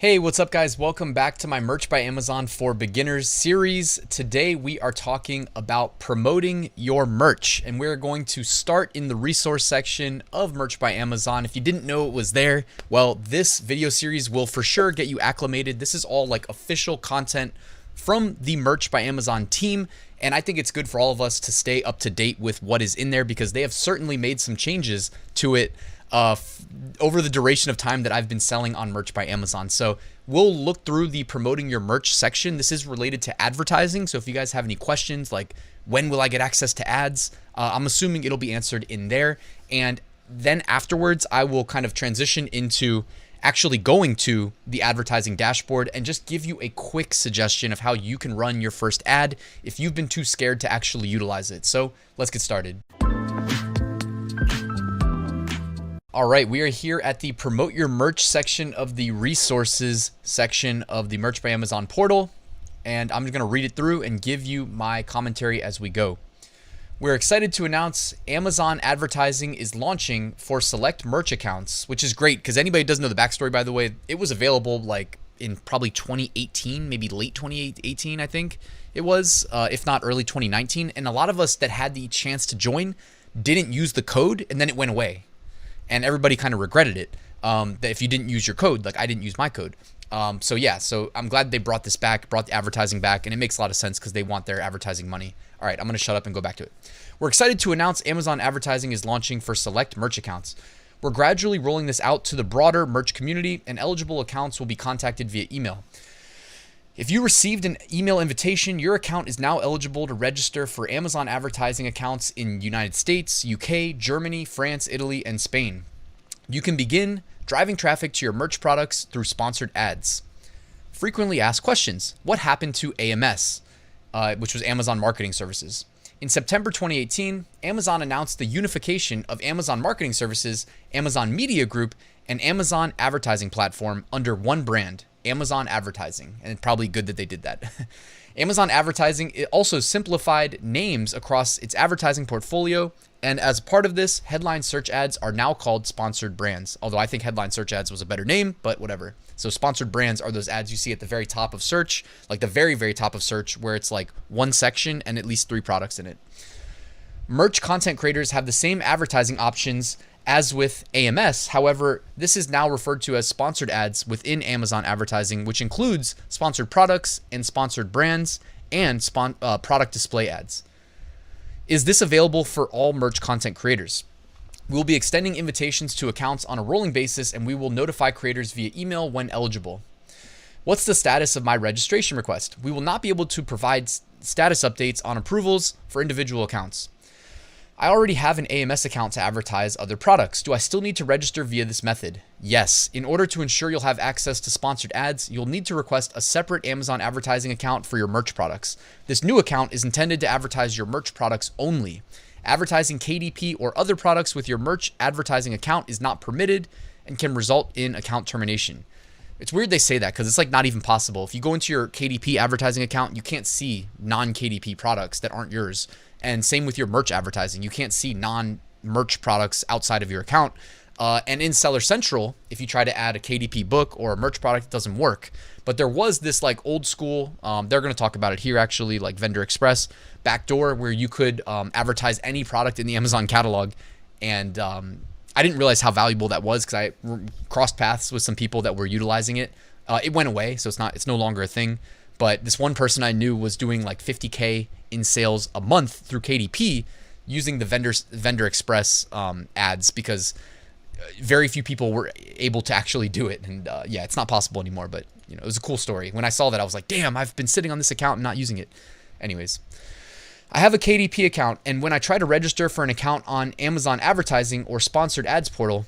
Hey, what's up guys? Welcome back to my Merch by Amazon for Beginners series. Today we are talking about promoting your merch, and we're going to start in the resource section of Merch by Amazon. If you didn't know it was there, well, this video series will for sure get you acclimated. This is all like official content from the Merch by Amazon team, and I think it's good for all of us to stay up to date with what is in there because they have certainly made some changes to it over the duration of time that I've been selling on Merch by Amazon. So we'll look through the promoting your merch section. This is related to advertising. So if you guys have any questions like when will I get access to ads, I'm assuming it'll be answered in there. And then afterwards, I will kind of transition into actually going to the advertising dashboard and just give you a quick suggestion of how you can run your first ad if you've been too scared to actually utilize it. So let's get started. All right, we are here at the Promote Your Merch section of the Resources section of the Merch by Amazon portal, and I'm just going to read it through and give you my commentary as we go. We're excited to announce Amazon Advertising is launching for select merch accounts, which is great because anybody who doesn't know the backstory, by the way, it was available like in probably 2018, maybe late 2018, I think it was, if not early 2019. And a lot of us that had the chance to join didn't use the code, and then it went away. And everybody kind of regretted it, that if you didn't use your code, like I didn't use my code. So I'm glad they brought this back, brought the advertising back, and it makes a lot of sense because they want their advertising money. All right, I'm going to shut up and go back to it. We're excited to announce Amazon Advertising is launching for select merch accounts. We're gradually rolling this out to the broader merch community, and eligible accounts will be contacted via email. If you received an email invitation, your account is now eligible to register for Amazon advertising accounts in United States, UK, Germany, France, Italy, and Spain. You can begin driving traffic to your merch products through sponsored ads. Frequently asked questions. What happened to AMS, which was Amazon Marketing Services? In September 2018, Amazon announced the unification of Amazon Marketing Services, Amazon Media Group, and Amazon Advertising Platform under one brand, Amazon Advertising, and it's probably good that they did that. Amazon Advertising, it also simplified names across its advertising portfolio, and as part of this, headline search ads are now called sponsored brands, although I think headline search ads was a better name, but whatever. So sponsored brands are those ads you see at the very top of search, like the very, very top of search, where it's like one section and at least 3 products in it. Merch content creators have the same advertising options as with AMS. However, this is now referred to as sponsored ads within Amazon Advertising, which includes sponsored products and sponsored brands and product display ads. Is this available for all merch content creators? We will be extending invitations to accounts on a rolling basis, and we will notify creators via email when eligible. What's the status of my registration request? We will not be able to provide status updates on approvals for individual accounts. I already have an AMS account to advertise other products. Do I still need to register via this method? Yes. In order to ensure you'll have access to sponsored ads, you'll need to request a separate Amazon advertising account for your merch products. This new account is intended to advertise your merch products only. Advertising KDP or other products with your merch advertising account is not permitted and can result in account termination. It's weird they say that because it's like not even possible. If you go into your KDP advertising account, you can't see non-KDP products that aren't yours. And same with your merch advertising. You can't see non-merch products outside of your account. And in Seller Central, if you try to add a KDP book or a merch product, it doesn't work. But there was this like old school, they're going to talk about it here actually, like Vendor Express backdoor where you could advertise any product in the Amazon catalog. And I didn't realize how valuable that was because I crossed paths with some people that were utilizing it. It went away, so it's no longer a thing. But this one person I knew was doing like 50K in sales a month through KDP using the Vendor Express ads because very few people were able to actually do it. And yeah, it's not possible anymore, but you know, it was a cool story. When I saw that, I was like, damn, I've been sitting on this account and not using it. Anyways, I have a KDP account, and when I try to register for an account on Amazon Advertising or Sponsored Ads portal,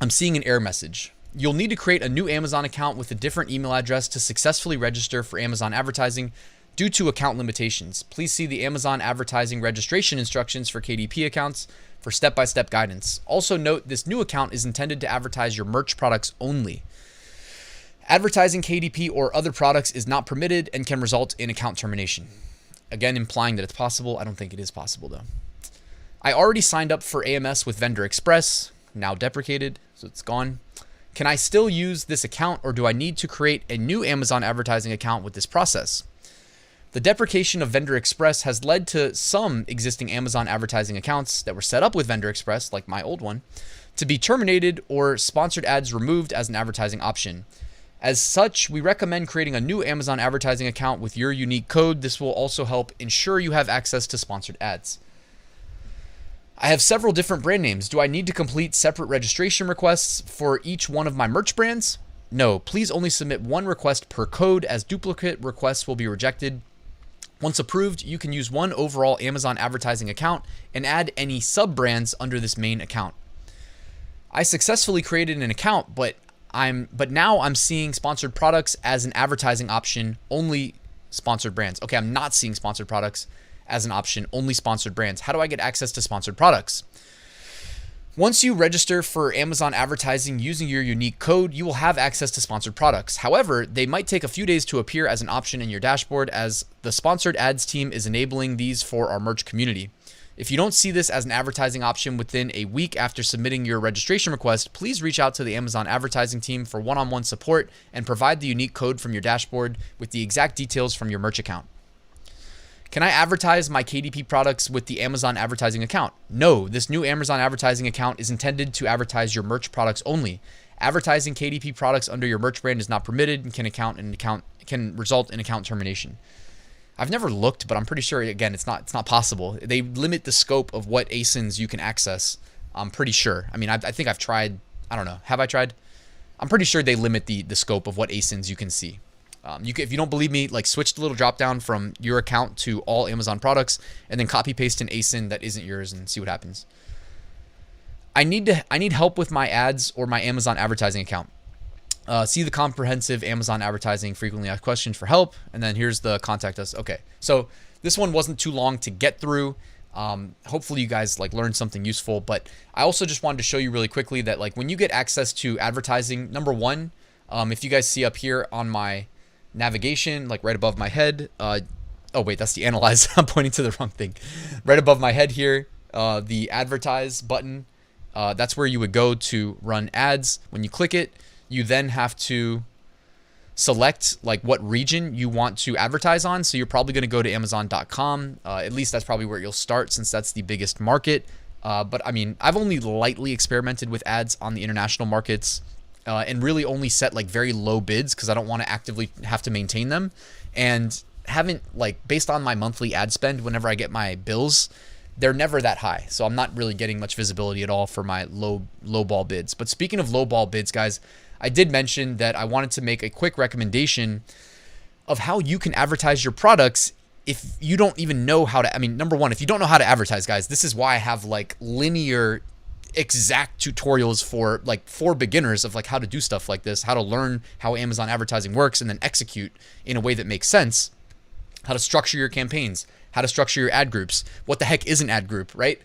I'm seeing an error message. You'll need to create a new Amazon account with a different email address to successfully register for Amazon Advertising due to account limitations. Please see the Amazon Advertising registration instructions for KDP accounts for step-by-step guidance. Also note this new account is intended to advertise your merch products only. Advertising KDP or other products is not permitted and can result in account termination. Again, implying that it's possible. I don't think it is possible though. I already signed up for AMS with Vendor Express, now deprecated, so it's gone. Can I still use this account, or do I need to create a new Amazon advertising account with this process? The deprecation of Vendor Express has led to some existing Amazon advertising accounts that were set up with Vendor Express, like my old one, to be terminated or sponsored ads removed as an advertising option. As such, we recommend creating a new Amazon advertising account with your unique code. This will also help ensure you have access to sponsored ads. I have several different brand names. Do I need to complete separate registration requests for each one of my merch brands? No, please only submit one request per code, as duplicate requests will be rejected. Once approved, you can use one overall Amazon advertising account and add any sub-brands under this main account. I successfully created an account, but now I'm seeing sponsored products as an advertising option, only sponsored brands. Okay, I'm not seeing sponsored products as an option, only sponsored brands. How do I get access to sponsored products? Once you register for Amazon advertising using your unique code, you will have access to sponsored products. However, they might take a few days to appear as an option in your dashboard, as the sponsored ads team is enabling these for our merch community. If you don't see this as an advertising option within a week after submitting your registration request, please reach out to the Amazon advertising team for one-on-one support and provide the unique code from your dashboard with the exact details from your merch account. Can I advertise my KDP products with the Amazon advertising account? No, this new Amazon advertising account is intended to advertise your merch products only. Advertising KDP products under your merch brand is not permitted and can result in account termination. I've never looked, but I'm pretty sure, again, it's not possible. They limit the scope of what ASINs you can access. I'm pretty sure. I mean, I think I've tried. I don't know. Have I tried? I'm pretty sure they limit the scope of what ASINs you can see. If you don't believe me, like, switch the little drop down from your account to all Amazon products, and then copy paste an ASIN that isn't yours and see what happens. I need help with my ads or my Amazon advertising account. See the comprehensive Amazon advertising frequently asked questions for help, and then here's the contact us. Okay, so this one wasn't too long to get through. Hopefully you guys learned something useful, but I also just wanted to show you really quickly that when you get access to advertising, number one, if you guys see up here on my navigation, right above my head, oh wait, that's the analyze. I'm pointing to the wrong thing. Right above my head here, the advertise button, that's where you would go to run ads. When you click it, you then have to select what region you want to advertise on. So you're probably going to go to Amazon.com. At least that's probably where you'll start, since that's the biggest market. But I mean, I've only lightly experimented with ads on the international markets, and really only set very low bids because I don't want to actively have to maintain them, and haven't based on my monthly ad spend whenever I get my bills, they're never that high. So I'm not really getting much visibility at all for my low ball bids. But speaking of low ball bids, guys, I did mention that I wanted to make a quick recommendation of how you can advertise your products if you don't even know how to. I mean, number one, if you don't know how to advertise, guys, this is why I have linear exact tutorials for beginners of how to do stuff like this, how to learn how Amazon advertising works and then execute in a way that makes sense, how to structure your campaigns, how to structure your ad groups, what the heck is an ad group, right?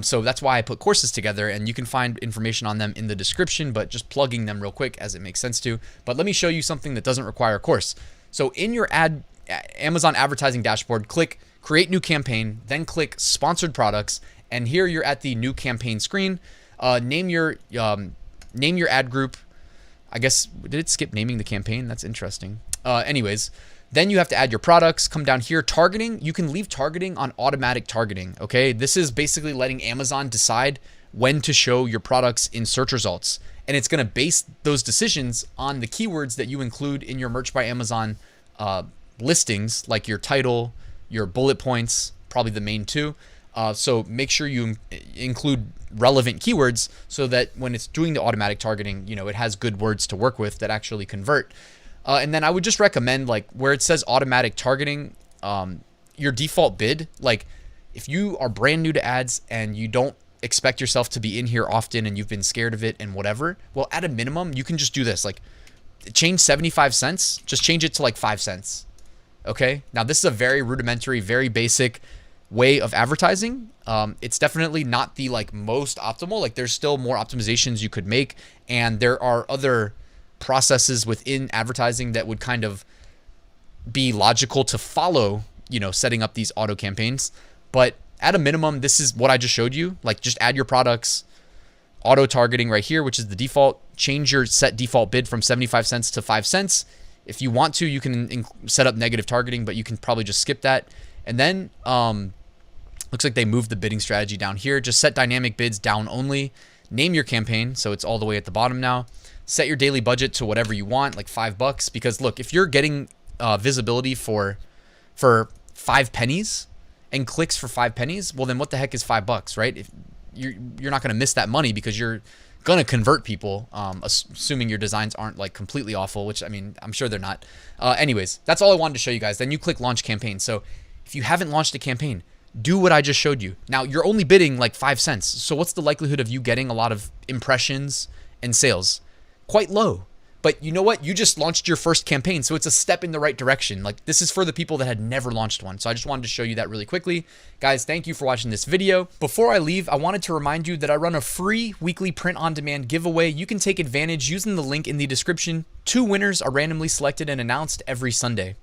So that's why I put courses together, and you can find information on them in the description, but just plugging them real quick as it makes sense to. But let me show you something that doesn't require a course. So in your Amazon advertising dashboard, click create new campaign, then click sponsored products. And here you're at the new campaign screen. Name your ad group. I guess, did it skip naming the campaign? That's interesting. Anyways, then you have to add your products. Come down here, targeting. You can leave targeting on automatic targeting. Okay, this is basically letting Amazon decide when to show your products in search results, and it's going to base those decisions on the keywords that you include in your Merch by Amazon listings, like your title, your bullet points, probably the main two. So make sure you include relevant keywords so that when it's doing the automatic targeting, it has good words to work with that actually convert. And then I would just recommend where it says automatic targeting, your default bid, if you are brand new to ads and you don't expect yourself to be in here often and you've been scared of it and whatever, well, at a minimum, you can just do this, change 75 cents, just change it to 5 cents. Okay. Now this is a very rudimentary, very basic way of advertising. It's definitely not the most optimal. There's still more optimizations you could make, and there are other processes within advertising that would kind of be logical to follow, setting up these auto campaigns. But at a minimum, this is what I just showed you. Just add your products, auto targeting right here, which is the default. Change your set default bid from 75 cents to 5 cents. If you want to, you can set up negative targeting, but you can probably just skip that. And then looks like they moved the bidding strategy down here. Just set dynamic bids down only. Name your campaign, so it's all the way at the bottom now. Set your daily budget to whatever you want, like $5. Because look, if you're getting visibility for 5 pennies and clicks for 5 pennies, well then what the heck is $5, right? If you're not going to miss that money because you're going to convert people, assuming your designs aren't like completely awful, which I mean, I'm sure they're not. Anyways, that's all I wanted to show you guys. Then you click launch campaign. So if you haven't launched a campaign, do what I just showed you. Now you're only bidding like 5 cents. So what's the likelihood of you getting a lot of impressions and sales? Quite low. But you know what? You just launched your first campaign, so it's a step in the right direction. Like, this is for the people that had never launched one. So I just wanted to show you that really quickly. Guys, thank you for watching this video. Before I leave, I wanted to remind you that I run a free weekly print-on-demand giveaway. You can take advantage using the link in the description. 2 winners are randomly selected and announced every Sunday.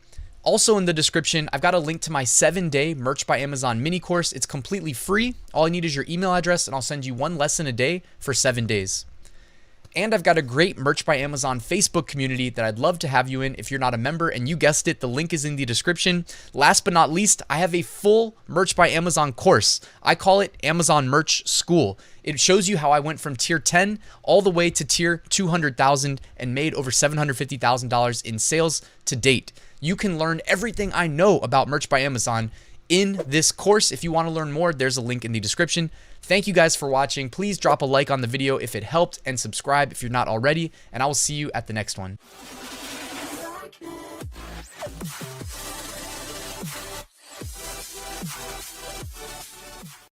Also in the description, I've got a link to my 7-day Merch by Amazon mini course. It's completely free. All I need is your email address, and I'll send you 1 lesson a day for 7 days. And I've got a great Merch by Amazon Facebook community that I'd love to have you in if you're not a member. And you guessed it, the link is in the description. Last but not least, I have a full Merch by Amazon course. I call it Amazon Merch School. It shows you how I went from tier 10 all the way to tier 200,000 and made over $750,000 in sales to date. You can learn everything I know about Merch by Amazon in this course. If you want to learn more, there's a link in the description. Thank you guys for watching. Please drop a like on the video if it helped and subscribe if you're not already, and I will see you at the next one.